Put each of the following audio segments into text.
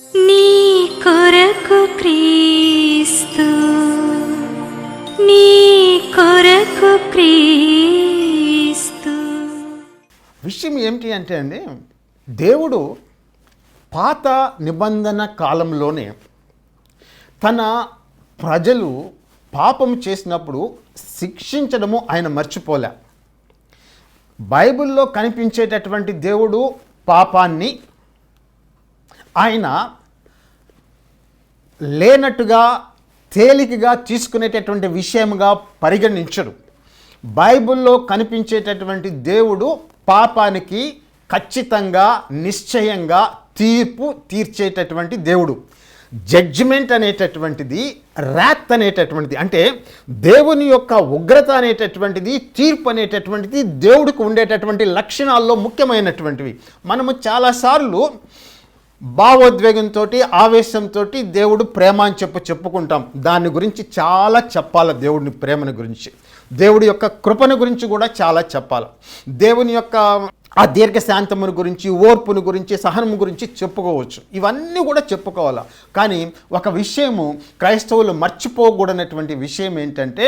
నీ కొరకు క్రీస్తు, నీ కొరకు క్రీస్తు. విషయం ఏమిటి అంటే అండి, దేవుడు పాత నిబంధన కాలంలోనే తన ప్రజలు పాపం చేసినప్పుడు శిక్షించడము ఆయన మర్చిపోలే. బైబిల్లో కనిపించేటటువంటి దేవుడు పాపాన్ని ఆయన లేనట్టుగా తేలికగా తీసుకునేటటువంటి విషయంగా పరిగణించడు. బైబిల్లో కనిపించేటటువంటి దేవుడు పాపానికి ఖచ్చితంగా నిశ్చయంగా తీర్పు తీర్చేటటువంటి దేవుడు. జడ్జిమెంట్ అనేటటువంటిది, ర్యాత్ అనేటటువంటిది, అంటే దేవుని యొక్క ఉగ్రత అనేటటువంటిది, తీర్పు అనేటటువంటిది దేవుడికి ఉండేటటువంటి లక్షణాల్లో ముఖ్యమైనటువంటివి. మనము చాలాసార్లు భావోద్వేగంతో, ఆవేశంతో దేవుడు ప్రేమ అని చెప్పుకుంటాం. దాని గురించి చాలా చెప్పాలి. దేవుడిని ప్రేమను గురించి, దేవుడి యొక్క కృపను గురించి కూడా చాలా చెప్పాలి. దేవుని యొక్క ఆ దీర్ఘశాంతమును గురించి, ఓర్పును గురించి, సహనము గురించి చెప్పుకోవచ్చు. ఇవన్నీ కూడా చెప్పుకోవాలి. కానీ ఒక విషయము క్రైస్తవులు మర్చిపోకూడనటువంటి విషయం ఏంటంటే,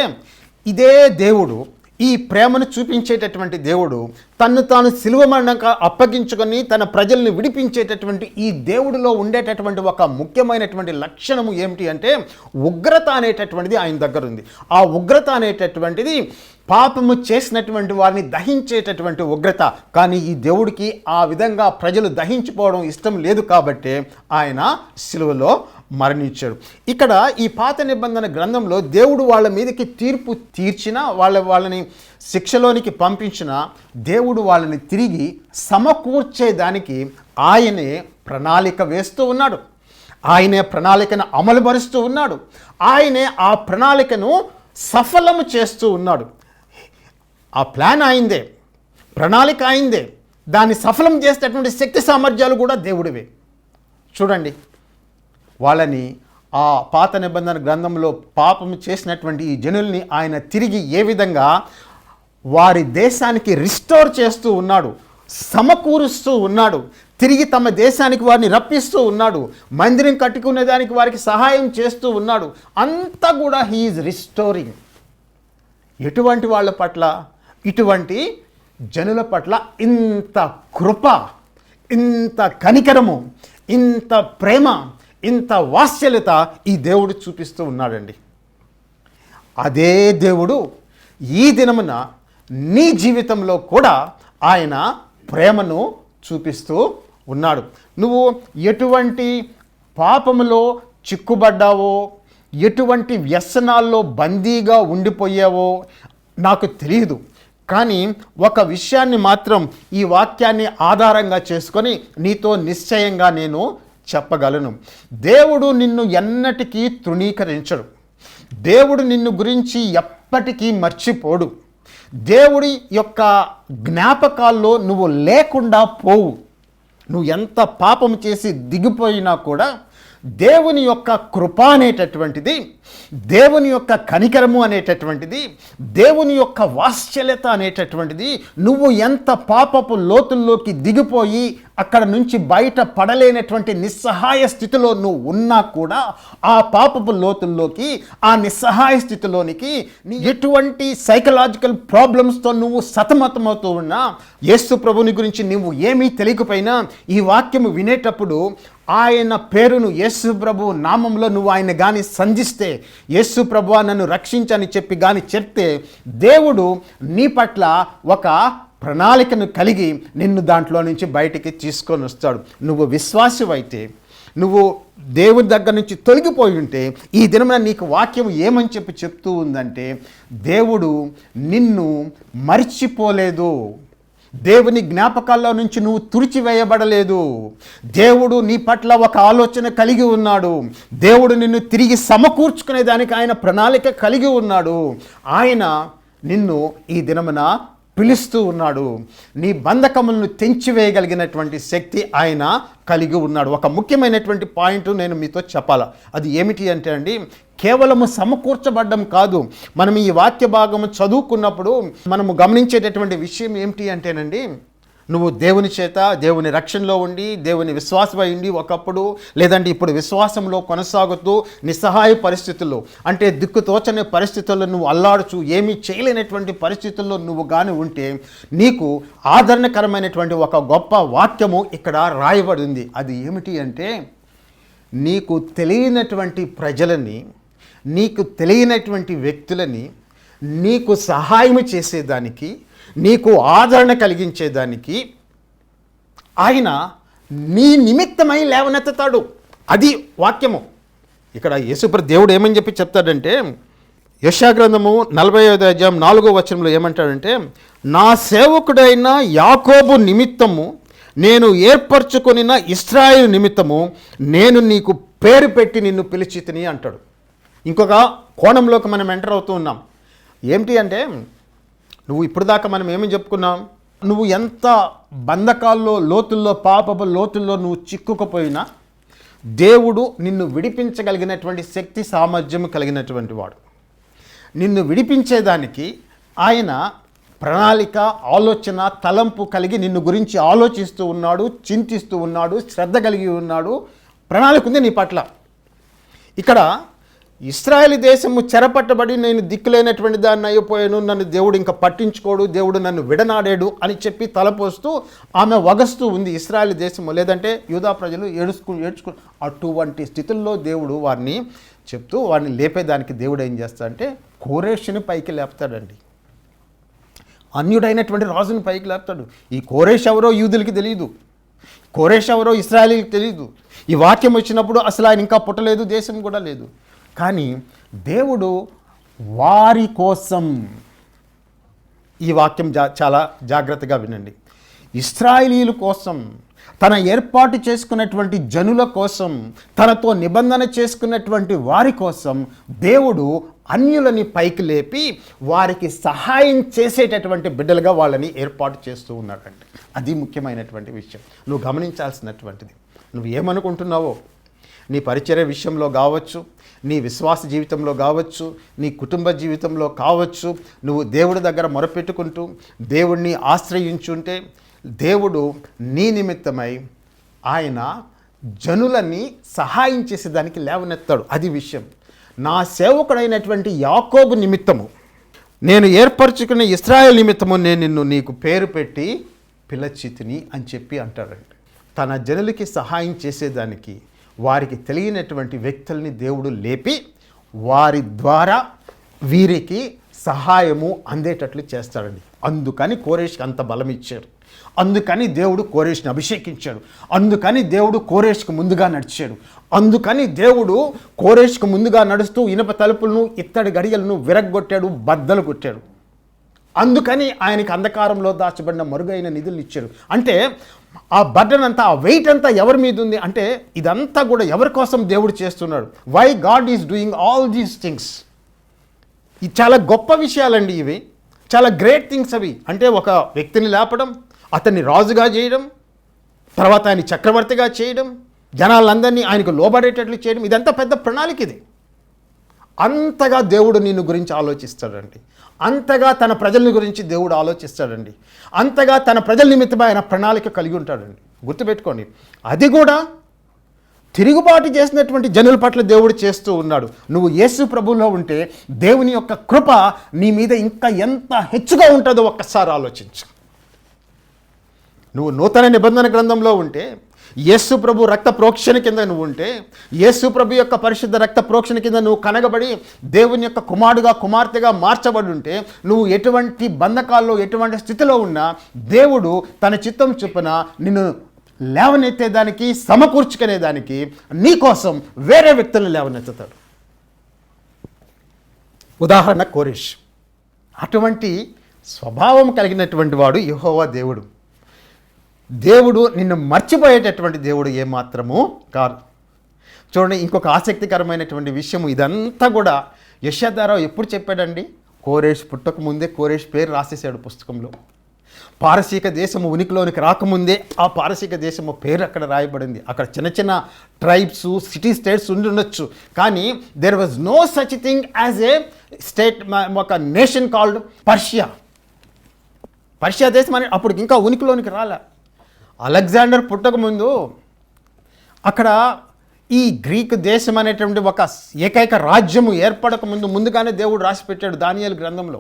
ఇదే దేవుడు, ఈ ప్రేమను చూపించేటటువంటి దేవుడు తన్ను తాను శిలువ మరణంగా అప్పగించుకొని తన ప్రజల్ని విడిపించేటటువంటి ఈ దేవుడిలో ఉండేటటువంటి ఒక ముఖ్యమైనటువంటి లక్షణము ఏమిటి అంటే, ఉగ్రత అనేటటువంటిది ఆయన దగ్గర ఉంది. ఆ ఉగ్రత అనేటటువంటిది పాపము చేసినటువంటి వారిని దహించేటటువంటి ఉగ్రత. కానీ ఈ దేవుడికి ఆ విధంగా ప్రజలు దహించిపోవడం ఇష్టం లేదు కాబట్టి ఆయన శిలువలో మరణించాడు. ఇక్కడ ఈ పాత నిబంధన గ్రంథంలో దేవుడు వాళ్ళ మీదకి తీర్పు తీర్చిన, వాళ్ళని శిక్షలోనికి పంపించిన, దేవుడు వాళ్ళని తిరిగి సమకూర్చేదానికి ఆయనే ప్రణాళిక వేస్తూ ఉన్నాడు. ఆయనే ప్రణాళికను అమలుపరుస్తూ ఉన్నాడు. ఆయనే ఆ ప్రణాళికను సఫలము చేస్తూ ఉన్నాడు. ఆ ప్లాన్ ఆయిందే, ప్రణాళిక ఆయిందే, దాన్ని సఫలం చేసేటటువంటి శక్తి సామర్థ్యాలు కూడా దేవుడివే. చూడండి, వాళ్ళని ఆ పాత నిబంధన గ్రంథంలో పాపము చేసినటువంటి ఈ జనుల్ని ఆయన తిరిగి ఏ విధంగా వారి దేశానికి రిస్టోర్ చేస్తూ ఉన్నాడు, సమకూరుస్తూ ఉన్నాడు, తిరిగి తమ దేశానికి వారిని రప్పిస్తూ ఉన్నాడు, మందిరం కట్టుకునేదానికి వారికి సహాయం చేస్తూ ఉన్నాడు. అంతా కూడా హీ ఈజ్ రిస్టోరింగ్. ఎటువంటి వాళ్ళ పట్ల? ఇటువంటి జనుల పట్ల ఇంత కృప, ఇంత కనికరము, ఇంత ప్రేమ, ఇంత వాత్సల్యత ఈ దేవుడు చూపిస్తూ ఉన్నాడండి. అదే దేవుడు ఈ దినమున నీ జీవితంలో కూడా ఆయన ప్రేమను చూపిస్తూ ఉన్నాడు. నువ్వు ఎటువంటి పాపములో చిక్కుబడ్డావో, ఎటువంటి వ్యసనాల్లో బందీగా ఉండిపోయావో నాకు తెలియదు. కానీ ఒక విషయాన్ని మాత్రం ఈ వాక్యాన్ని ఆధారంగా చేసుకొని నీతో నిశ్చయంగా నేను చెప్పగలను. దేవుడు నిన్ను ఎన్నటికీ తృణీకరించడు. దేవుడు నిన్ను గురించి ఎప్పటికీ మర్చిపోడు. దేవుడి యొక్క జ్ఞాపకాల్లో నువ్వు లేకుండా పోవు. నువ్వు ఎంత పాపం చేసి దిగిపోయినా కూడా దేవుని యొక్క కృప అనేటటువంటిది, దేవుని యొక్క కనికరము అనేటటువంటిది, దేవుని యొక్క వాత్సల్యత అనేటటువంటిది, నువ్వు ఎంత పాపపు లోతుల్లోకి దిగిపోయి అక్కడ నుంచి బయట పడలేనటువంటి నిస్సహాయ స్థితిలో నువ్వు ఉన్నా కూడా ఆ పాపపు లోతుల్లోకి, ఆ నిస్సహాయ స్థితిలోనికి, నీ ఎటువంటి సైకలాజికల్ ప్రాబ్లమ్స్తో నువ్వు సతమతమవుతూ ఉన్నా, యేసు ప్రభుని గురించి నువ్వు ఏమీ తెలియకపోయినా ఈ వాక్యము వినేటప్పుడు ఆయన పేరును, యేసు ప్రభు నామంలో నువ్వు ఆయన కానీ సంధిస్తే, యేసు ప్రభువా నన్ను రక్షించని చెప్పి కానీ చెప్తే, దేవుడు నీ పట్ల ఒక ప్రణాళికను కలిగి నిన్ను దాంట్లో నుంచి బయటికి తీసుకొని వస్తాడు. నువ్వు విశ్వాసమైతే, నువ్వు దేవుడి దగ్గర నుంచి తొలగిపోయి ఉంటే, ఈ దినమున నీకు వాక్యం ఏమని చెప్తూ ఉందంటే, దేవుడు నిన్ను మర్చిపోలేదు, దేవుని జ్ఞాపకాల్లో నుంచి నువ్వు తుడిచివేయబడలేదు. దేవుడు నీ పట్ల ఒక ఆలోచన కలిగి ఉన్నాడు. దేవుడు నిన్ను తిరిగి సమకూర్చుకునే దానికి ఆయన ప్రణాళిక కలిగి ఉన్నాడు. ఆయన నిన్ను ఈ దినమున పిలుస్తూ ఉన్నాడు. నీ బంధకములను తెంచివేయగలిగినటువంటి శక్తి ఆయన కలిగి ఉన్నాడు. ఒక ముఖ్యమైనటువంటి పాయింట్ నేను మీతో చెప్పాలా. అది ఏమిటి అంటే అండి, కేవలము సమకూర్చబడ్డం కాదు. మనం ఈ వాక్య భాగము చదువుకున్నప్పుడు మనము గమనించేటటువంటి విషయం ఏమిటి అంటేనండి, నువ్వు దేవుని చేత, దేవుని రక్షణలో ఉండి, దేవుని విశ్వాసమై ఉండి ఒకప్పుడు, లేదంటే ఇప్పుడు విశ్వాసంలో కొనసాగుతూ నిస్సహాయ పరిస్థితుల్లో, అంటే దిక్కుతోచని పరిస్థితుల్లో నువ్వు అల్లాడుచు ఏమీ చేయలేనటువంటి పరిస్థితుల్లో నువ్వు కానీ ఉంటే నీకు ఆదరణకరమైనటువంటి ఒక గొప్ప వాక్యము ఇక్కడ రాయబడింది. అది ఏమిటి అంటే, నీకు తెలియనటువంటి ప్రజలని, నీకు తెలియనటువంటి వ్యక్తులని నీకు సహాయం చేసేదానికి, నీకు ఆదరణ కలిగించేదానికి ఆయన నీ నిమిత్తమై లేవనెత్తుతాడు. అది వాక్యము. ఇక్కడ యేసుప్రభు దేవుడు ఏమని చెప్పి చెప్తాడంటే, యెషయా గ్రంథము 45వ అధ్యాయం 4వ వచనంలో ఏమంటాడంటే, నా సేవకుడైన యాకోబు నిమిత్తము నేను ఏర్పరచుకొనిన ఇశ్రాయేలు నిమిత్తము నేను నీకు పేరు పెట్టి నిన్ను పిలిచితిని అంటాడు. ఇంకొక కోణంలోకి మనం ఎంటర్ అవుతూ ఉన్నాం. ఏమిటి అంటే, నువ్వు ఇప్పుడు దాకా మనం ఏమని చెప్పుకున్నాం, నువ్వు ఎంత బంధకాల్లో, లోతుల్లో, పాపపు లోతుల్లో నువ్వు చిక్కుకుపోయినా దేవుడు నిన్ను విడిపించగలిగినటువంటి శక్తి సామర్థ్యం కలిగినటువంటి వాడు. నిన్ను విడిపించేదానికి ఆయన ప్రణాళిక, ఆలోచన, తలంపు కలిగి నిన్ను గురించి ఆలోచిస్తూ ఉన్నాడు, చింతిస్తూ ఉన్నాడు, శ్రద్ధ కలిగి ఉన్నాడు, ప్రణాళిక ఉంది నీ పట్ల. ఇక్కడ ఇశ్రాయేలు దేశము చెరపట్టబడి నేను దిక్కులేనటువంటి దాన్ని అయిపోయాను, నన్ను దేవుడు ఇంకా పట్టించుకోడు, దేవుడు నన్ను విడనాడాడు అని చెప్పి తలపోస్తూ ఆమె వగస్తూ ఉంది ఇశ్రాయేలు దేశము. లేదంటే యూదా ప్రజలు ఏడ్చుకు అటువంటి స్థితుల్లో దేవుడు వారిని చెప్తూ వారిని లేపేదానికి దేవుడు ఏం చేస్తాడంటే కోరేషుని పైకి లేపుతాడండి. అన్యుడైనటువంటి రాజుని పైకి లేపుతాడు. ఈ కోరేష్ ఎవరో యూదులకి తెలియదు, కోరేష్ ఎవరో ఇశ్రాయేలీకి తెలియదు. ఈ వాక్యం వచ్చినప్పుడు అసలు ఆయన ఇంకా పుట్టలేదు, దేశం కూడా లేదు. కానీ దేవుడు వారి కోసం, ఈ వాక్యం చాలా జాగ్రత్తగా వినండి, ఇశ్రాయేలీయుల కోసం, తన ఏర్పాటు చేసుకున్నటువంటి జనుల కోసం, తనతో నిబంధన చేసుకున్నటువంటి వారి కోసం దేవుడు అన్యులని పైకి లేపి వారికి సహాయం చేసేటటువంటి బిడ్డలుగా వాళ్ళని ఏర్పాటు చేస్తూ ఉన్నాడండి. అది ముఖ్యమైనటువంటి విషయం. నువ్వు గమనించాల్సినటువంటిది. నువ్వు ఏమనుకుంటున్నావో, నీ పరిచర్య విషయంలో కావచ్చు, నీ విశ్వాస జీవితంలో కావచ్చు, నీ కుటుంబ జీవితంలో కావచ్చు, నువ్వు దేవుడి దగ్గర మొరపెట్టుకుంటూ దేవుడిని ఆశ్రయించుంటే దేవుడు నీ నిమిత్తమై ఆయన జనులని సహాయం చేసేదానికి లేవనెత్తాడు. అది విషయం. నా సేవకుడైనటువంటి యాకోబు నిమిత్తము నేను ఏర్పరచుకున్న ఇశ్రాయేలు నిమిత్తము నేను నిన్ను నీకు పేరు పెట్టి పిలచితిని అని చెప్పి అంటాడండి. తన జనులకి సహాయం చేసేదానికి వారికి తెలియనటువంటి వ్యక్తుల్ని దేవుడు లేపి వారి ద్వారా వీరికి సహాయము అందేటట్లు చేస్తాడండి. అందుకని కోరేష్కి అంత బలం ఇచ్చాడు. అందుకని దేవుడు కోరేష్ని అభిషేకించాడు. అందుకని దేవుడు కోరేష్కి ముందుగా నడిచాడు. అందుకని దేవుడు కోరేష్కి ముందుగా నడుస్తూ ఇనుప తలుపులను, ఇత్తడి గడియలను విరగ్గొట్టాడు, బద్దలు కొట్టాడు. అందుకని ఆయనకి అంధకారంలో దాచబడిన మరుగైన నిధులు ఇచ్చాడు. అంటే ఆ బర్డన్ అంతా, ఆ వెయిట్ అంతా ఎవరి మీద ఉంది అంటే ఇదంతా కూడా ఎవరి కోసం దేవుడు చేస్తున్నాడు. Why God is doing all these things. ఇది చాలా గొప్ప విషయాలండి. ఇవి చాలా గ్రేట్ థింగ్స్. అవి అంటే ఒక వ్యక్తిని లేపడం, అతన్ని రాజుగా చేయడం, తర్వాత ఆయన చక్రవర్తిగా చేయడం, జనాలందరినీ ఆయనకు లోబడేటట్లు చేయడం, ఇదంతా పెద్ద ప్రణాళిక. ఇది అంతగా దేవుడు నిన్ను గురించి ఆలోచిస్తాడండి. అంతగా తన ప్రజల గురించి దేవుడు ఆలోచిస్తాడండి. అంతగా తన ప్రజల నిమిత్తమై ఆయన ప్రణాళిక కలిగి ఉంటాడండి. గుర్తుపెట్టుకోండి, అది కూడా తిరుగుబాటు చేసినటువంటి జనుల పట్ల దేవుడు చేస్తూ ఉన్నాడు. నువ్వు యేసు ప్రభువులో ఉంటే దేవుని యొక్క కృప నీ మీద ఇంకా ఎంత హెచ్చుగా ఉంటుందో ఒక్కసారి ఆలోచించు. నువ్వు నూతన నిబంధన గ్రంథంలో ఉంటే, యేసు ప్రభు రక్త ప్రోక్షణ కింద నువ్వు ఉంటే, యేసు ప్రభు యొక్క పరిశుద్ధ రక్త ప్రోక్షణ కింద నువ్వు కనగబడి దేవుని యొక్క కుమారుడుగా, కుమార్తెగా మార్చబడి ఉంటే, నువ్వు ఎటువంటి బంధకాల్లో, ఎటువంటి స్థితిలో ఉన్నా దేవుడు తన చిత్తం చొప్పున నిన్ను లేవనెత్తేదానికి, సమకూర్చుకునేదానికి నీ కోసం వేరే వ్యక్తులను లేవనెత్తుతాడు. ఉదాహరణ కోరేష్. అటువంటి స్వభావం కలిగినటువంటి వాడు యెహోవా దేవుడు. దేవుడు నిన్ను మర్చిపోయేటటువంటి దేవుడు ఏమాత్రము కాదు. చూడండి, ఇంకొక ఆసక్తికరమైనటువంటి విషయం. ఇదంతా కూడా యెషయా ఎప్పుడు చెప్పాడండి? కోరేష్ పుట్టక ముందే కోరేష్ పేరు రాసేసాడు పుస్తకంలో. పారసీక దేశము ఉనికిలోనికి రాకముందే ఆ పారసీక దేశము పేరు అక్కడ రాయబడింది. అక్కడ చిన్న చిన్న ట్రైబ్స్, సిటీ స్టేట్స్ ఉండి ఉండొచ్చు, కానీ there was no such thing as a state, ఒక నేషన్ కాల్డ్ పర్షియా. పర్షియా దేశం అని అప్పుడు ఇంకా ఉనికిలోనికి రాలే. అలెగ్జాండర్ పుట్టకముందు అక్కడ ఈ గ్రీకు దేశం అనేటువంటి ఒక ఏకైక రాజ్యము ఏర్పడక ముందుగానే దేవుడు రాసిపెట్టాడు దానియేలు గ్రంథంలో.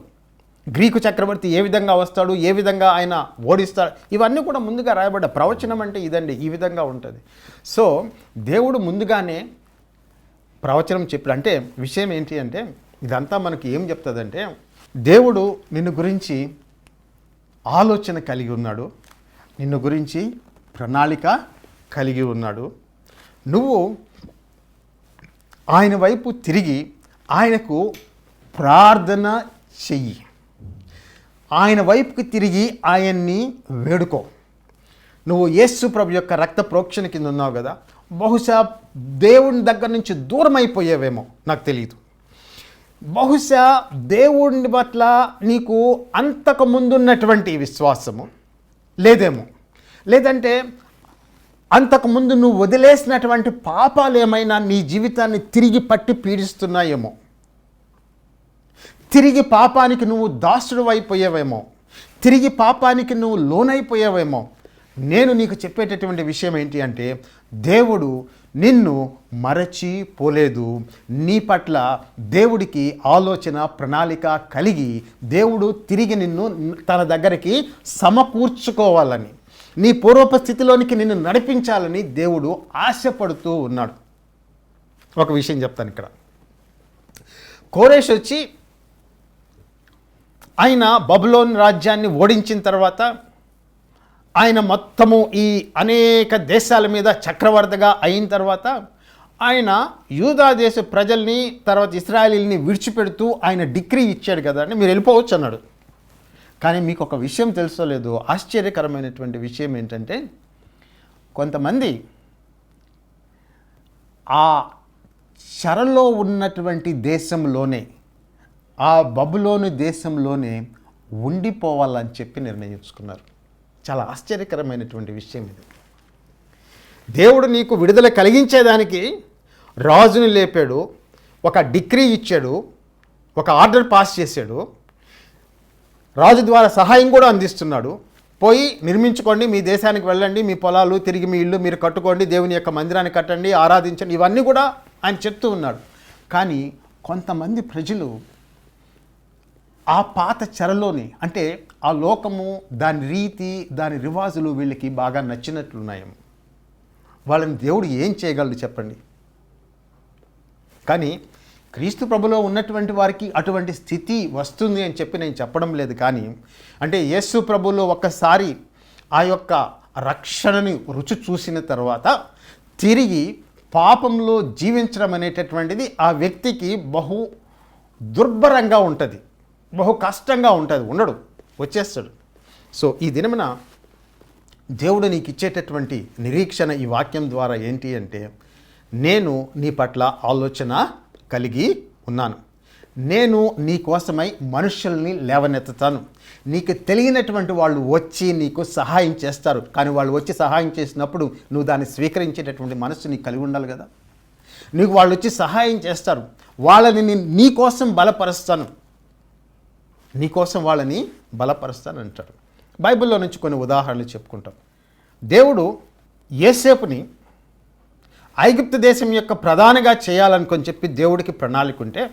గ్రీకు చక్రవర్తి ఏ విధంగా వస్తాడు, ఏ విధంగా ఆయన ఓడిస్తాడు, ఇవన్నీ కూడా ముందుగా రాయబడ్డ. ప్రవచనం అంటే ఇదండి, ఈ విధంగా ఉంటుంది. సో దేవుడు ముందుగానే ప్రవచనం చెప్పాడు. అంటే విషయం ఏంటి అంటే ఇదంతా మనకి ఏం చెప్తుందంటే దేవుడు నిన్ను గురించి ఆలోచన కలిగి ఉన్నాడు, నిన్ను గురించి ప్రణాళిక కలిగి ఉన్నాడు. నువ్వు ఆయన వైపు తిరిగి ఆయనకు ప్రార్థన చెయ్యి, ఆయన వైపుకి తిరిగి ఆయన్ని వేడుకో. నువ్వు యేసు ప్రభు యొక్క రక్త ప్రోక్షణ కింద ఉన్నావు కదా, బహుశా దేవుని దగ్గర నుంచి దూరం అయిపోయేవేమో నాకు తెలియదు. బహుశా దేవుని పట్ల నీకు అంతకు ముందున్నటువంటి విశ్వాసము లేదేమో, లేదంటే అంతకుముందు నువ్వు వదిలేసినటువంటి పాపాలు ఏమైనా నీ జీవితాన్ని తిరిగి పట్టి పీడిస్తున్నాయేమో, తిరిగి పాపానికి నువ్వు దాసుడు అయిపోయావేమో, తిరిగి పాపానికి నువ్వు లోనైపోయావేమో. నేను నీకు చెప్పేటటువంటి విషయం ఏంటి అంటే దేవుడు నిన్ను మరచిపోలేదు. నీ పట్ల దేవుడికి ఆలోచన ప్రణాళిక కలిగి దేవుడు తిరిగి నిన్ను తన దగ్గరికి సమకూర్చుకోవాలని, నీ పూర్వపు స్థితిలోనికి నిన్ను నడిపించాలని దేవుడు ఆశపడుతూ ఉన్నాడు. ఒక విషయం చెప్తాను ఇక్కడ. కోరేష్ వచ్చి ఆయన బబులోన్ రాజ్యాన్ని ఓడించిన తర్వాత ఆయన మొత్తము ఈ అనేక దేశాల మీద చక్రవర్తిగా అయిన తర్వాత ఆయన యూదా దేశ ప్రజల్ని తర్వాత ఇశ్రాయేలీల్ని విడిచిపెడుతూ ఆయన డిగ్రీ ఇచ్చాడు కదా అని మీరు వెళ్ళిపోవచ్చు అన్నాడు. కానీ మీకు ఒక విషయం తెలుసో లేదో, ఆశ్చర్యకరమైనటువంటి విషయం ఏంటంటే కొంతమంది ఆ చెరలో ఉన్నటువంటి దేశంలోనే, ఆ బబులోను దేశంలోనే ఉండిపోవాలని చెప్పి నిర్ణయించుకున్నారు. చాలా ఆశ్చర్యకరమైనటువంటి విషయం ఇది. దేవుడు నీకు విడుదల కలిగించేదానికి రాజుని లేపాడు, ఒక డిగ్రీ ఇచ్చాడు, ఒక ఆర్డర్ పాస్ చేశాడు, రాజు ద్వారా సహాయం కూడా అందిస్తున్నాడు. పోయి నిర్మించుకోండి, మీ దేశానికి వెళ్ళండి, మీ పొలాలు తిరిగి మీ ఇల్లు మీరు కట్టుకోండి, దేవుని యొక్క మందిరాన్ని కట్టండి, ఆరాధించండి, ఇవన్నీ కూడా ఆయన చెప్తూ ఉన్నాడు. కానీ కొంతమంది ప్రజలు ఆ పాత చెరలోని, అంటే ఆ లోకము, దాని రీతి, దాని రివాజులు వీళ్ళకి బాగా నచ్చినట్లున్నాయేమో. వాళ్ళని దేవుడు ఏం చేయగలడు చెప్పండి? కానీ క్రీస్తు ప్రభులో ఉన్నటువంటి వారికి అటువంటి స్థితి వస్తుంది అని చెప్పి నేను చెప్పడం లేదు. కానీ అంటే యేసు ప్రభులో ఒక్కసారి ఆ యొక్క రక్షణని రుచి చూసిన తర్వాత తిరిగి పాపంలో జీవించడం అనేటటువంటిది ఆ వ్యక్తికి బహు దుర్భరంగా ఉంటుంది, బహు కష్టంగా ఉంటుంది. ఉండడు, వచ్చేస్తాడు. సో ఈ దినమున దేవుడు నీకు ఇచ్చేటటువంటి నిరీక్షణ ఈ వాక్యం ద్వారా ఏంటి అంటే, నేను నీ పట్ల ఆలోచన కలిగి ఉన్నాను, నేను నీ కోసమై మనుషుల్ని లేవనెత్తుతాను. నీకు తెలియనటువంటి వాళ్ళు వచ్చి నీకు సహాయం చేస్తారు. కానీ వాళ్ళు వచ్చి సహాయం చేసినప్పుడు నువ్వు దాన్ని స్వీకరించేటటువంటి మనస్సు నీకు కలిగి ఉండాలి కదా. నీకు వాళ్ళు వచ్చి సహాయం చేస్తారు, వాళ్ళని నీ కోసం బలపరుస్తాను, నీ కోసం వాళ్ళని బలపరుస్తాను అంటారు. బైబిల్లో నుంచి కొన్ని ఉదాహరణలు చెప్పుకుంటాం. దేవుడు యోసేపుని ఐగుప్తు దేశం యొక్క ప్రధానిగా చేయాలనుకొని చెప్పి దేవుడికి ప్రణాళిక ఉంటే,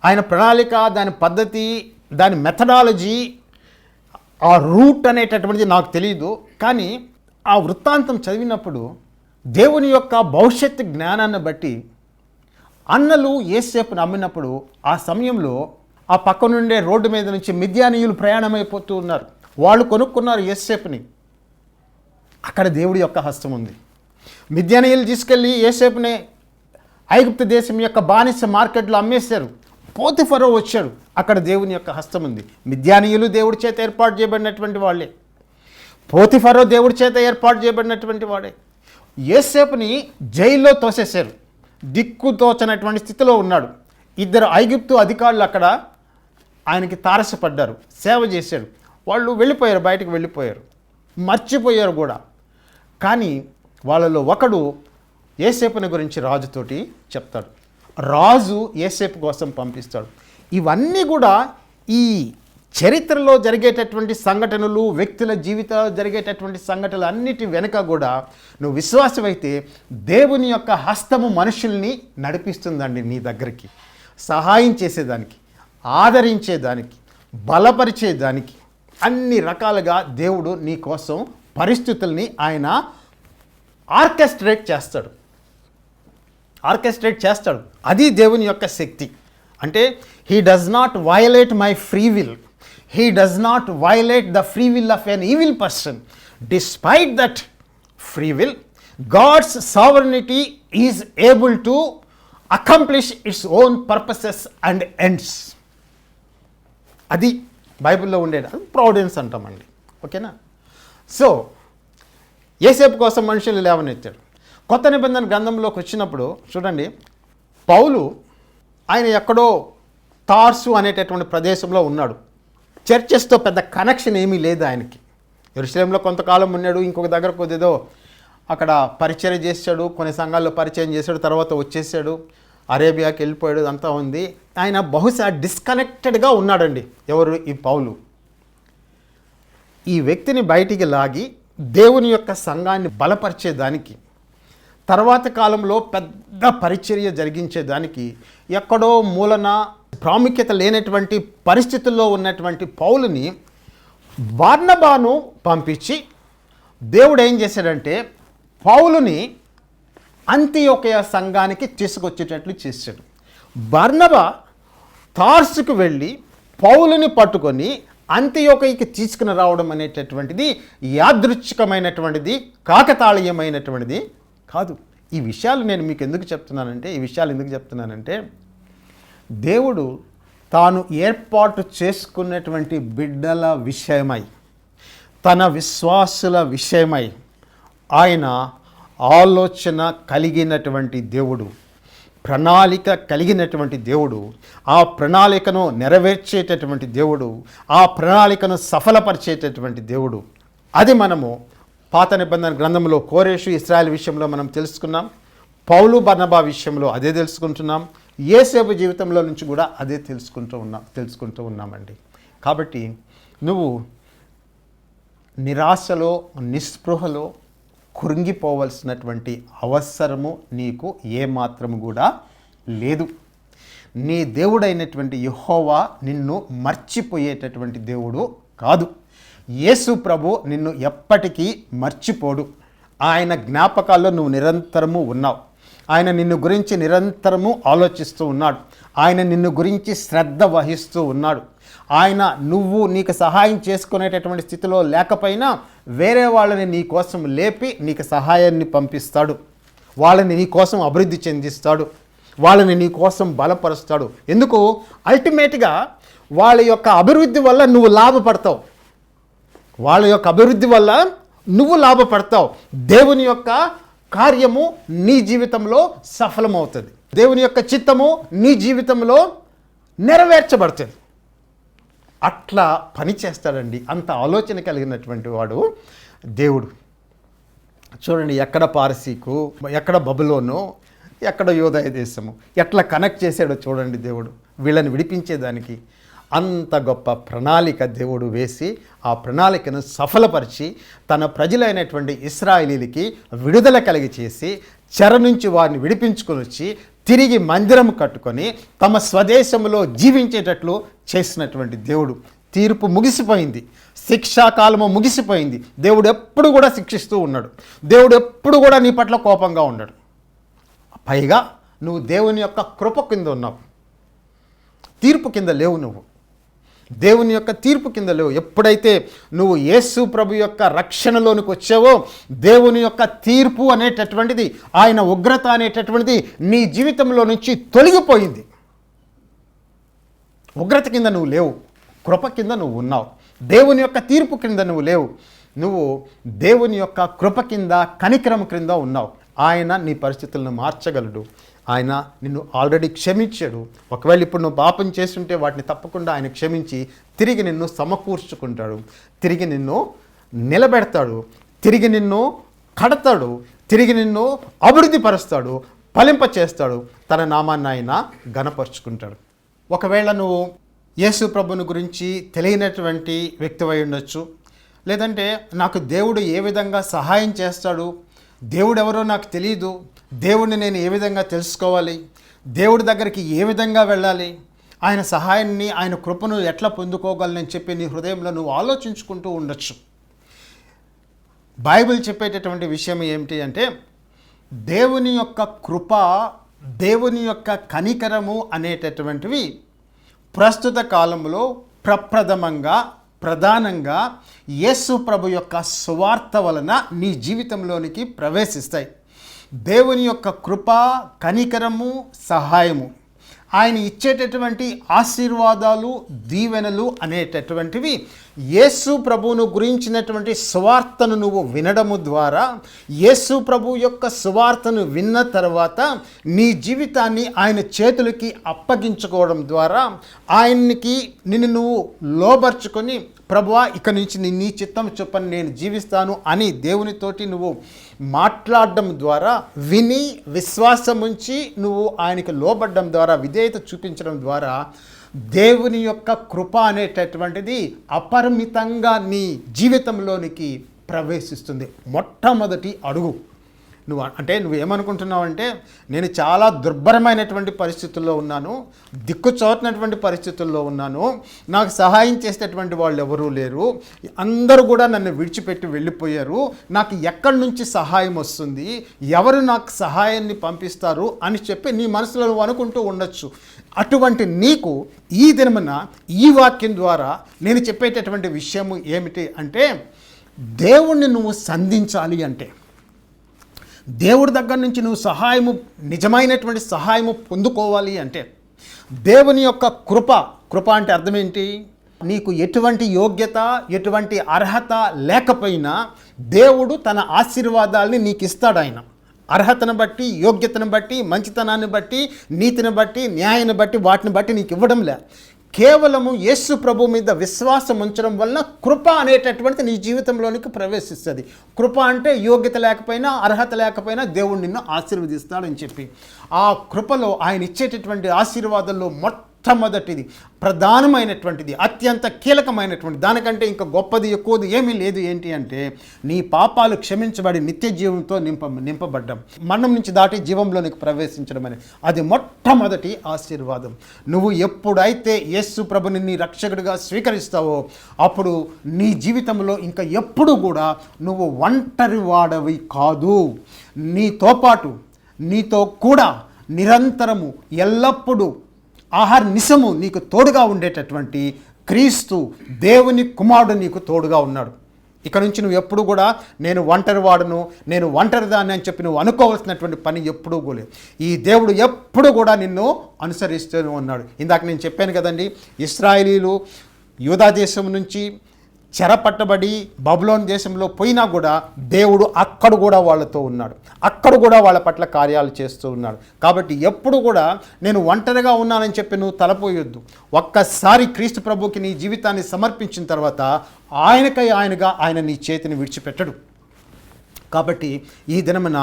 ఆయన ప్రణాళిక, దాని పద్ధతి, దాని మెథడాలజీ, ఆ రూట్ అనేటటువంటిది నాకు తెలియదు. కానీ ఆ వృత్తాంతం చదివినప్పుడు దేవుని యొక్క భవిష్యత్తు జ్ఞానాన్ని బట్టి అన్నలు యోసేపుని అమ్మినప్పుడు ఆ సమయంలో ఆ పక్క నుండే రోడ్డు మీద నుంచి మిద్యానీయులు ప్రయాణమైపోతూ ఉన్నారు. వాళ్ళు కొనుక్కున్నారు యోసేపుని. అక్కడ దేవుడి యొక్క హస్తం ఉంది. మిద్యానీయులు తీసుకెళ్ళి యోసేపుని ఐగుప్తు దేశం యొక్క బానిస మార్కెట్లో అమ్మేశారు. పోతిఫరో వచ్చాడు, అక్కడ దేవుని యొక్క హస్తం ఉంది. మిద్యానీయులు దేవుడి చేత ఏర్పాటు చేయబడినటువంటి వాళ్ళే, పోతిఫరో దేవుడి చేత ఏర్పాటు చేయబడినటువంటి వాడే. యోసేపుని జైల్లో తోసేశారు, దిక్కుతోచనటువంటి స్థితిలో ఉన్నాడు. ఇద్దరు ఐగుప్తు అధికారులు అక్కడ ఆయనకి తారసపడ్డారు, సేవ చేశాడు. వాళ్ళు వెళ్ళిపోయారు, బయటకు వెళ్ళిపోయారు, మర్చిపోయారు కూడా. కానీ వాళ్ళలో ఒకడు యోసేపుని గురించి రాజుతోటి చెప్తాడు. రాజు యోసేపు కోసం పంపిస్తాడు. ఇవన్నీ కూడా ఈ చరిత్రలో జరిగేటటువంటి సంఘటనలు, వ్యక్తుల జీవితాల్లో జరిగేటటువంటి సంఘటనలు అన్నిటి వెనుక కూడా నువ్వు విశ్వాసమైతే దేవుని యొక్క హస్తము మనుషుల్ని నడిపిస్తుందండి నీ దగ్గరికి, సహాయం చేసేదానికి, ఆదరించేదానికి, బలపరిచేదానికి, అన్ని రకాలుగా దేవుడు నీ కోసం పరిస్థితుల్ని ఆయన ఆర్కెస్ట్రేట్ చేస్తాడు. అది దేవుని యొక్క శక్తి. అంటే he does not violate my free will, he does not violate the free will of an evil person. Despite that free will, God's sovereignty is able to accomplish its own purposes and ends. అది బైబిల్లో ఉండేది, అది providence అంటామండి. ఓకేనా? So యేసేపు కోసం మనుషులు లేవనెత్తాడు. కొత్త నిబంధన గ్రంథంలోకి వచ్చినప్పుడు చూడండి, పౌలు ఆయన ఎక్కడో తార్సు అనేటటువంటి ప్రదేశంలో ఉన్నాడు. చర్చెస్తో పెద్ద కనెక్షన్ ఏమీ లేదు ఆయనకి. యెరూషలేములో కొంతకాలం ఉన్నాడు, ఇంకొక దగ్గర కొద్దిదో అక్కడ పరిచయం చేశాడు, కొన్ని సంఘాల్లో పరిచయం చేశాడు, తర్వాత వచ్చేసాడు, అరేబియాకి వెళ్ళిపోయాడు, అంతా ఉంది. ఆయన బహుశా డిస్కనెక్టెడ్గా ఉన్నాడండి. ఎవరు? ఈ పౌలు. ఈ వ్యక్తిని బయటికి లాగి దేవుని యొక్క సంఘాన్ని బలపరిచేదానికి, తర్వాత కాలంలో పెద్ద పరిచర్య జరిగించేదానికి, ఎక్కడో మూలన ప్రాముఖ్యత లేనటువంటి పరిస్థితుల్లో ఉన్నటువంటి పౌలుని బర్నబాను పంపించి దేవుడు ఏం చేశాడంటే పౌలుని అంతియోకయ సంఘానికి తీసుకొచ్చేటట్లు చేశాడు. బర్నబా తార్సుకు వెళ్ళి పౌలుని పట్టుకొని అంతియోకయకి తీసుకుని రావడం అనేటటువంటిది యాదృచ్ఛికమైనటువంటిది, కాకతాళీయమైనటువంటిది కాదు. ఈ విషయాలు నేను మీకు ఎందుకు చెప్తున్నానంటే దేవుడు తాను ఏర్పాటు చేసుకున్నటువంటి బిడ్డల విషయమై, తన విశ్వాసుల విషయమై ఆయన ఆలోచన కలిగినటువంటి దేవుడు, ప్రణాళిక కలిగినటువంటి దేవుడు, ఆ ప్రణాళికను నెరవేర్చేటటువంటి దేవుడు, ఆ ప్రణాళికను సఫలపరిచేటటువంటి దేవుడు. అది మనము పాత నిబంధన గ్రంథంలో కోరేషు, ఇశ్రాయేల్ విషయంలో మనం తెలుసుకున్నాం. పౌలు, బర్నబా విషయంలో అదే తెలుసుకుంటున్నాం. యేసేపు జీవితంలో నుంచి కూడా అదే తెలుసుకుంటూ ఉన్నామండి. కాబట్టి నువ్వు నిరాశలో, నిస్పృహలో కృంగిపోవలసినటువంటి అవసరము నీకు ఏమాత్రము కూడా లేదు. నీ దేవుడైనటువంటి యెహోవా నిన్ను మర్చిపోయేటటువంటి దేవుడు కాదు. యేసు ప్రభు నిన్ను ఎప్పటికీ మర్చిపోడు. ఆయన జ్ఞాపకాల్లో నువ్వు నిరంతరము ఉన్నావు. ఆయన నిన్ను గురించి నిరంతరము ఆలోచిస్తూ ఉన్నాడు. ఆయన నిన్ను గురించి శ్రద్ధ వహిస్తూ ఉన్నాడు. ఆయన నీకు సహాయం చేసుకునేటటువంటి స్థితిలో లేకపోయినా వేరే వాళ్ళని నీ కోసం లేపి నీకు సహాయాన్ని పంపిస్తాడు. వాళ్ళని నీ కోసం అభివృద్ధి చెందిస్తాడు. వాళ్ళని నీ కోసం బలపరుస్తాడు. ఎందుకు? అల్టిమేట్గా వాళ్ళ యొక్క అభివృద్ధి వల్ల నువ్వు లాభపడతావు. దేవుని యొక్క కార్యము నీ జీవితంలో సఫలమవుతుంది. దేవుని యొక్క చిత్తము నీ జీవితంలో నెరవేర్చబడుతుంది. అట్లా పని చేస్తాడండి. అంత ఆలోచన కలిగినటువంటి వాడు దేవుడు. చూడండి, ఎక్కడ పారసీకు, ఎక్కడ బబులోను, ఎక్కడ యోదయ దేశము, ఎట్లా కనెక్ట్ చేశాడో చూడండి దేవుడు. వీళ్ళని విడిపించేదానికి అంత గొప్ప ప్రణాళిక దేవుడు వేసి ఆ ప్రణాళికను సఫలపరిచి తన ప్రజలైనటువంటి ఇశ్రాయేలీలకి విడుదల కలిగి చేసి చెర నుంచి వారిని విడిపించుకొని వచ్చి తిరిగి మందిరం కట్టుకొని తమ స్వదేశంలో జీవించేటట్లు చేసినటువంటి దేవుడు. తీర్పు ముగిసిపోయింది, శిక్షాకాలము ముగిసిపోయింది. దేవుడు ఎప్పుడు కూడా శిక్షిస్తూ ఉన్నాడు. దేవుడు ఎప్పుడు కూడా నీ పట్ల కోపంగా ఉన్నాడు. పైగా నువ్వు దేవుని యొక్క కృప కింద ఉన్నావు, తీర్పు కింద లేవు. నువ్వు దేవుని యొక్క తీర్పు కింద లేవు. ఎప్పుడైతే నువ్వు యేసు ప్రభు యొక్క రక్షణలోనికి వచ్చావో దేవుని యొక్క తీర్పు అనేటటువంటిది, ఆయన ఉగ్రత అనేటటువంటిది నీ జీవితంలో నుంచి తొలగిపోయింది. ఉగ్రత కింద నువ్వు లేవు, కృప కింద నువ్వు ఉన్నావు. దేవుని యొక్క తీర్పు కింద నువ్వు లేవు, నువ్వు దేవుని యొక్క కృప కింద, కనికరం క్రింద ఉన్నావు. ఆయన నీ పరిస్థితులను మార్చగలడు. ఆయన నిన్ను ఆల్రెడీ క్షమించాడు. ఒకవేళ ఇప్పుడు నువ్వు పాపం చేస్తుంటే వాటిని తప్పకుండా ఆయన క్షమించి తిరిగి నిన్ను సమకూర్చుకుంటాడు, తిరిగి నిన్ను నిలబెడతాడు, తిరిగి నిన్ను కడతాడు, తిరిగి నిన్ను అభివృద్ధి పరుస్తాడు, ఫలింప చేస్తాడు. తన నామాన్ని ఆయన ఘనపరుచుకుంటాడు. ఒకవేళ నువ్వు యేసు ప్రభుని గురించి తెలియనటువంటి వ్యక్తివై ఉండొచ్చు. లేదంటే నాకు దేవుడు ఏ విధంగా సహాయం చేస్తాడు, దేవుడు ఎవరో నాకు తెలియదు, దేవుడిని నేను ఏ విధంగా తెలుసుకోవాలి, దేవుడి దగ్గరికి ఏ విధంగా వెళ్ళాలి, ఆయన సహాయాన్ని ఆయన కృపను ఎట్లా పొందుకోగలనని చెప్పి నీ హృదయంలో నువ్వు ఆలోచించుకుంటూ ఉండొచ్చు. బైబిల్ చెప్పేటటువంటి విషయం ఏమిటి అంటే, దేవుని యొక్క కృప, దేవుని యొక్క కనికరము అనేటటువంటివి ప్రస్తుత కాలంలో ప్రధానంగా యేసు ప్రభు యొక్క సువార్త వలన నీ జీవితంలోనికి ప్రవేశిస్తాయి. దేవుని యొక్క కృప, కనికరము, సహాయము, ఆయన ఇచ్చేటటువంటి ఆశీర్వాదాలు, దీవెనలు అనేటటువంటివి యేసు ప్రభువును గురించినటువంటి సువార్తను నువ్వు వినడము ద్వారా, యేసు ప్రభు యొక్క సువార్తను విన్న తర్వాత నీ జీవితాన్ని ఆయన చేతులకి అప్పగించుకోవడం ద్వారా ఆయనకి నిన్ను నువ్వు లోబర్చుకొని, ప్రభువా ఇక నుంచి నీ చిత్తం చొప్పున నేను జీవిస్తాను అని దేవునితోటి నువ్వు మాట్లాడడం ద్వారా, విని విశ్వాసం ఉంచి నువ్వు ఆయనకి లోబడ్డం ద్వారా, విధేయత చూపించడం ద్వారా దేవుని యొక్క కృప అనేటటువంటిది అపరిమితంగా నీ జీవితంలోనికి ప్రవేశిస్తుంది. మొట్టమొదటి అడుగు నువ్వు ఏమనుకుంటున్నావు అంటే, నేను చాలా దుర్భరమైనటువంటి పరిస్థితుల్లో ఉన్నాను, దిక్కుచోటినటువంటి పరిస్థితుల్లో ఉన్నాను, నాకు సహాయం చేసేటటువంటి వాళ్ళు ఎవరూ లేరు, అందరూ కూడా నన్ను విడిచిపెట్టి వెళ్ళిపోయారు, నాకు ఎక్కడి నుంచి సహాయం వస్తుంది, ఎవరు నాకు సహాయాన్ని పంపిస్తారు అని చెప్పి నీ మనసులో నువ్వు అనుకుంటూ ఉండొచ్చు. అటువంటి నీకు ఈ దినమున ఈ వాక్యం ద్వారా నేను చెప్పేటటువంటి విషయము ఏమిటి అంటే, దేవుణ్ణి నువ్వు సంధించాలి అంటే, దేవుడి దగ్గర నుంచి నువ్వు నిజమైనటువంటి సహాయము పొందుకోవాలి అంటే, దేవుని యొక్క కృప అంటే అర్థం ఏంటి? నీకు ఎటువంటి యోగ్యత, ఎటువంటి అర్హత లేకపోయినా దేవుడు తన ఆశీర్వాదాలని నీకు ఇస్తాడు. ఆయన అర్హతను బట్టి, యోగ్యతను బట్టి, మంచితనాన్ని బట్టి, నీతిని బట్టి, న్యాయాన్ని బట్టి, వాటిని బట్టి నీకు ఇవ్వడంలే. కేవలము యేసు ప్రభు మీద విశ్వాసం ఉంచడం వలన కృప అనేటటువంటిది నీ జీవితంలోనికి ప్రవేశిస్తుంది. కృప అంటే యోగ్యత లేకపోయినా, అర్హత లేకపోయినా దేవుడు నిన్ను ఆశీర్వదిస్తాడని చెప్పి, ఆ కృపలో ఆయన ఇచ్చేటటువంటి ఆశీర్వాదాల్లో మొట్టమొదటిది, ప్రధానమైనటువంటిది, అత్యంత కీలకమైనటువంటి, దానికంటే ఇంకా గొప్పది ఎక్కువది ఏమీ లేదు. ఏంటి అంటే, నీ పాపాలు క్షమించబడి నిత్య జీవంతో నింపబడ్డం, మరణం నుంచి దాటి జీవంలోనికి ప్రవేశించడం అనేది అది మొట్టమొదటి ఆశీర్వాదం. నువ్వు ఎప్పుడైతే యేసు ప్రభుని నీ రక్షకుడిగా స్వీకరిస్తావో అప్పుడు నీ జీవితంలో ఇంకా ఎప్పుడు కూడా నువ్వు ఒంటరి వాడవి కాదు. నీతో పాటు, నీతో కూడా నిరంతరము ఎల్లప్పుడూ నిశము నీకు తోడుగా ఉండేటటువంటి క్రీస్తు దేవుని కుమారుడు నీకు తోడుగా ఉన్నాడు. ఇక నుంచి నువ్వు ఎప్పుడు కూడా నేను ఒంటరి వాడును, నేను ఒంటరిదాన్ని అని చెప్పి నువ్వు అనుకోవాల్సినటువంటి పని ఎప్పుడూ కూడా. ఈ దేవుడు ఎప్పుడు కూడా నిన్ను అనుసరిస్తూనే ఉన్నాడు. ఇందాక నేను చెప్పాను కదండి, ఇశ్రాయేలీలు యూదా దేశం నుంచి చెరపట్టబడి బబులోను దేశంలో పోయినా కూడా దేవుడు అక్కడ కూడా వాళ్ళతో ఉన్నాడు, అక్కడ కూడా వాళ్ళ పట్ల కార్యాలు చేస్తూ ఉన్నాడు. కాబట్టి ఎప్పుడు కూడా నేను ఒంటరిగా ఉన్నానని చెప్పి నువ్వు తలపోయొద్దు. ఒక్కసారి క్రీస్తు ప్రభుకి నీ జీవితాన్ని సమర్పించిన తర్వాత ఆయన నీ చేతిని విడిచిపెట్టడు. కాబట్టి ఈ దినమున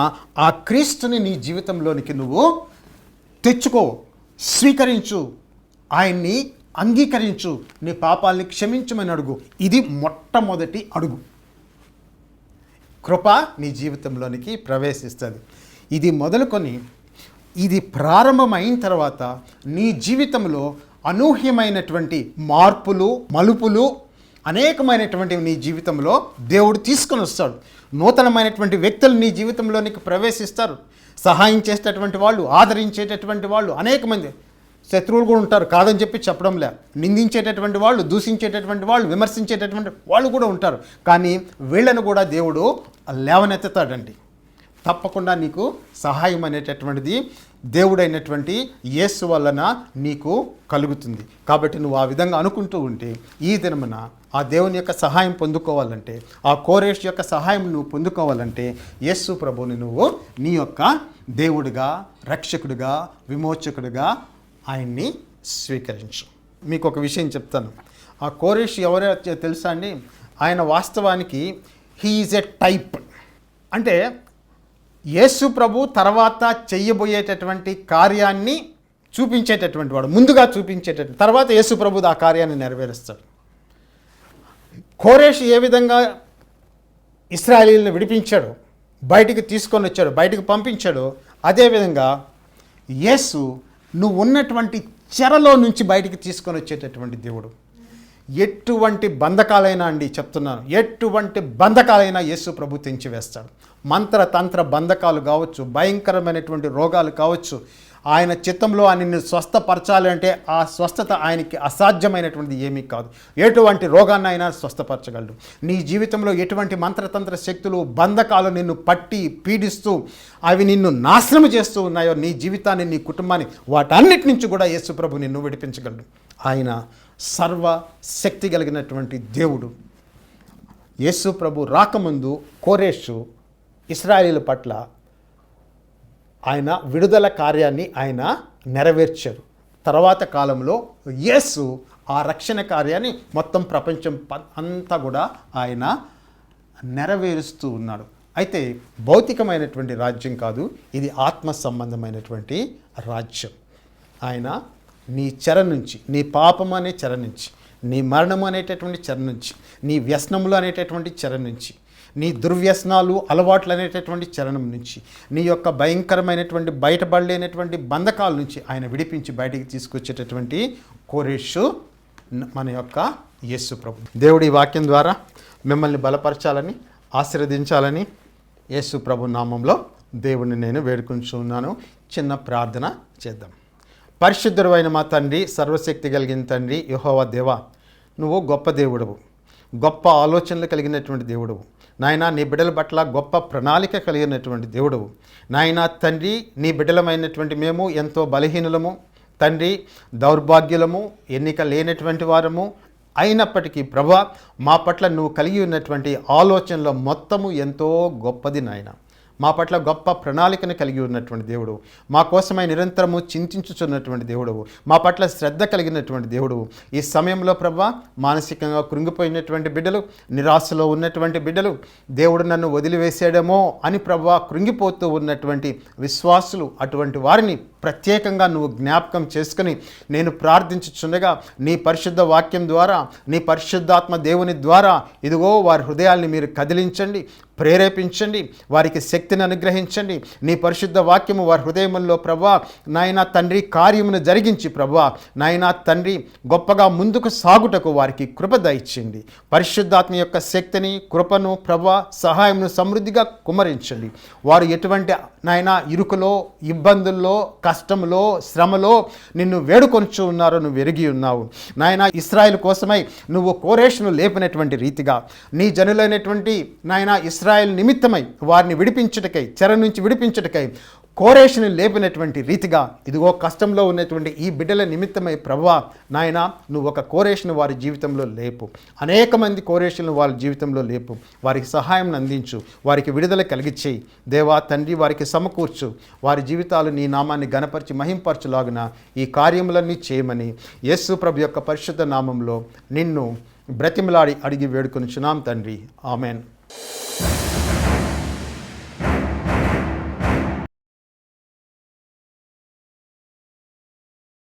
ఆ క్రీస్తుని నీ జీవితంలోనికి నువ్వు తెచ్చుకో, స్వీకరించు, ఆయన్ని అంగీకరించు, నీ పాపాలని క్షమించమని అడుగు. ఇది మొట్టమొదటి అడుగు. కృప నీ జీవితంలోనికి ప్రవేశిస్తుంది. ఇది మొదలుకొని ఇది ప్రారంభమైన తర్వాత నీ జీవితంలో అనూహ్యమైనటువంటి మార్పులు, మలుపులు అనేకమైనటువంటి నీ జీవితంలో దేవుడు తీసుకొని వస్తాడు. నూతనమైనటువంటి వ్యక్తులు నీ జీవితంలోనికి ప్రవేశిస్తారు. సహాయం చేసేటటువంటి వాళ్ళు, ఆదరించేటటువంటి వాళ్ళు అనేక మంది. శత్రువులు కూడా ఉంటారు, కాదని చెప్పి చెప్పడంలే. నిందించేటటువంటి వాళ్ళు, దూషించేటటువంటి వాళ్ళు, విమర్శించేటటువంటి వాళ్ళు కూడా ఉంటారు. కానీ వీళ్ళను కూడా దేవుడు లేవనెత్తుతాడండి. తప్పకుండా నీకు సహాయం అనేటటువంటిది దేవుడైనటువంటి యేసు వలన నీకు కలుగుతుంది. కాబట్టి నువ్వు ఆ విధంగా అనుకుంటూ ఉంటే ఈ దినమున ఆ దేవుని యొక్క సహాయం పొందుకోవాలంటే, ఆ కోరేష్ యొక్క సహాయం నువ్వు పొందుకోవాలంటే యేసు ప్రభుని నువ్వు నీ యొక్క దేవుడిగా, రక్షకుడిగా, విమోచకుడిగా ఆయన్ని స్వీకరించు. మీకు ఒక విషయం చెప్తాను. ఆ కోరేష్ ఎవరో తెలుసా అండి? ఆయన వాస్తవానికి హీ ఈజ్ ఎ టైప్. అంటే యేసు ప్రభు తర్వాత చెయ్యబోయేటటువంటి కార్యాన్ని చూపించేటటువంటి వాడు, ముందుగా చూపించేటటువంటి, తర్వాత యేసు ప్రభు ఆ కార్యాన్ని నెరవేరుస్తాడు. కోరేషు ఏ విధంగా ఇశ్రాయేలీయులను విడిపించాడు, బయటికి తీసుకొని వచ్చాడు, బయటికి పంపించాడు, అదేవిధంగా యేసు నువ్వు ఉన్నటువంటి చెరలో నుంచి బయటికి తీసుకొని వచ్చేటటువంటి దేవుడు. ఎటువంటి బంధకాలైనా అండి చెప్తున్నాను, ఎటువంటి బంధకాలైనా యేసు ప్రభు తెంచివేస్తాడు. మంత్ర తంత్ర బంధకాలు కావచ్చు, భయంకరమైనటువంటి రోగాలు కావచ్చు, ఆయన చిత్తంలో ఆయన్ని స్వస్థపరచాలి అంటే ఆ స్వస్థత ఆయనకి అసాధ్యమైనటువంటిది ఏమీ కాదు. ఎటువంటి రోగాన్ని అయినా స్వస్థపరచగలడు. నీ జీవితంలో ఎటువంటి మంత్రతంత్ర శక్తులు, బంధకాలు నిన్ను పట్టి పీడిస్తూ అవి నిన్ను నాశనం చేస్తూ ఉన్నాయో, నీ జీవితాన్ని, నీ కుటుంబాన్ని, వాటన్నిటి నుంచి కూడా యేసు ప్రభు నిన్ను విడిపించగలడు. ఆయన సర్వశక్తి కలిగినటువంటి దేవుడు. యేసు ప్రభు రాకముందు కోరేషు ఇశ్రాయేలీయుల పట్ల ఆయన విడుదల కార్యాన్ని ఆయన నెరవేర్చారు. తర్వాత కాలంలో యేసు ఆ రక్షణ కార్యాన్ని మొత్తం ప్రపంచం అంతా కూడా ఆయన నెరవేరుస్తూ ఉన్నాడు. అయితే భౌతికమైనటువంటి రాజ్యం కాదు, ఇది ఆత్మ సంబంధమైనటువంటి రాజ్యం. ఆయన నీ చెర నుంచి, నీ పాపం అనే చెర నుంచి, నీ మరణము అనేటటువంటి చెర నుంచి, నీ వ్యసనములు అనేటటువంటి చెర నుంచి, నీ దుర్వ్యసనాలు, అలవాట్లు అనేటటువంటి చరణం నుంచి, నీ యొక్క భయంకరమైనటువంటి బయటపడలేనటువంటి బంధకాల నుంచి ఆయన విడిపించి బయటికి తీసుకొచ్చేటటువంటి కోరేషు మన యొక్క యేసు ప్రభు. దేవుడి వాక్యం ద్వారా మిమ్మల్ని బలపరచాలని, ఆశీర్వదించాలని యేసు ప్రభు నామంలో దేవుడిని నేను వేడుకుంటున్నాను. చిన్న ప్రార్థన చేద్దాం. పరిశుద్ధుడైన మా తండ్రి, సర్వశక్తి కలిగిన తండ్రి యెహోవా దేవా, నువ్వు గొప్ప దేవుడవు, గొప్ప ఆలోచనలు కలిగినటువంటి దేవుడవు నాయనా. నీ బిడ్డల పట్ల గొప్ప ప్రణాళిక కలిగినటువంటి దేవుడవు నాయనా. తండ్రి, నీ బిడ్డలమైనటువంటి మేము ఎంతో బలహీనులము తండ్రి, దౌర్భాగ్యులము, ఎన్నిక లేనటువంటి వారము అయినప్పటికీ ప్రభా, మా పట్ల నువ్వు కలిగి ఉన్నటువంటి ఆలోచనలో మొత్తము ఎంతో గొప్పది నాయన. మా పట్ల గొప్ప ప్రణాళికను కలిగి ఉన్నటువంటి దేవుడు, మా కోసమై నిరంతరము చింతించుచున్నటువంటి దేవుడు, మా పట్ల శ్రద్ధ కలిగినటువంటి దేవుడు. ఈ సమయంలో ప్రభా, మానసికంగా కృంగిపోయినటువంటి బిడ్డలు, నిరాశలో ఉన్నటువంటి బిడ్డలు, దేవుడు నన్ను వదిలివేసాడేమో అని ప్రభా కృంగిపోతూ ఉన్నటువంటి విశ్వాసులు, అటువంటి వారిని ప్రత్యేకంగా నువ్వు జ్ఞాపకం చేసుకుని నేను ప్రార్థించుచుండగా నీ పరిశుద్ధ వాక్యం ద్వారా, నీ పరిశుద్ధాత్మ దేవుని ద్వారా ఇదిగో వారి హృదయాల్ని మీరు కదిలించండి, ప్రేరేపించండి, వారికి శక్తిని అనుగ్రహించండి. నీ పరిశుద్ధ వాక్యము వారి హృదయముల్లో ప్రభా నాయనా తండ్రి కార్యమును జరిగించి ప్రభా నాయనా తండ్రి గొప్పగా ముందుకు సాగుటకు వారికి కృప దయచేయండి. పరిశుద్ధాత్మ యొక్క శక్తిని, కృపను ప్రభా సహాయమును సమృద్ధిగా కుమ్మరించండి. వారు ఎటువంటి నాయనా ఇరుకులో, ఇబ్బందుల్లో, కష్టంలో, శ్రమలో నిన్ను వేడుకొంచు ఉన్నారో నువ్వు ఎరిగి ఉన్నావు నాయనా. ఇశ్రాయేలు కోసమై నువ్వు కోరేషును లేపినటువంటి రీతిగా నీ జనులైనటువంటి నాయనా ఇశ్రాయేలు నిమిత్తమై వారిని విడిపించుటకై, చెర నుంచి విడిపించుటకై కోరేషుని లేపినటువంటి రీతిగా ఇదిగో కష్టంలో ఉన్నటువంటి ఈ బిడ్డల నిమిత్తమై ప్రభువా నాయన నువ్వు ఒక కోరేషుని వారి జీవితంలో లేపు. అనేక మంది కోరేషులను వారి జీవితంలో లేపు. వారికి సహాయం అందించు, వారికి విడుదల కలిగిచ్చేయి దేవా తండ్రి. వారికి సమకూర్చు, వారి జీవితాలు నీ నామాన్ని ఘనపరిచి మహింపరచులాగున ఈ కార్యములన్నీ చేయమని యేసు ప్రభు యొక్క పరిశుద్ధ నామంలో నిన్ను బ్రతిమలాడి అడిగి వేడుకొనుచున్నాం తండ్రి. ఆమెన్.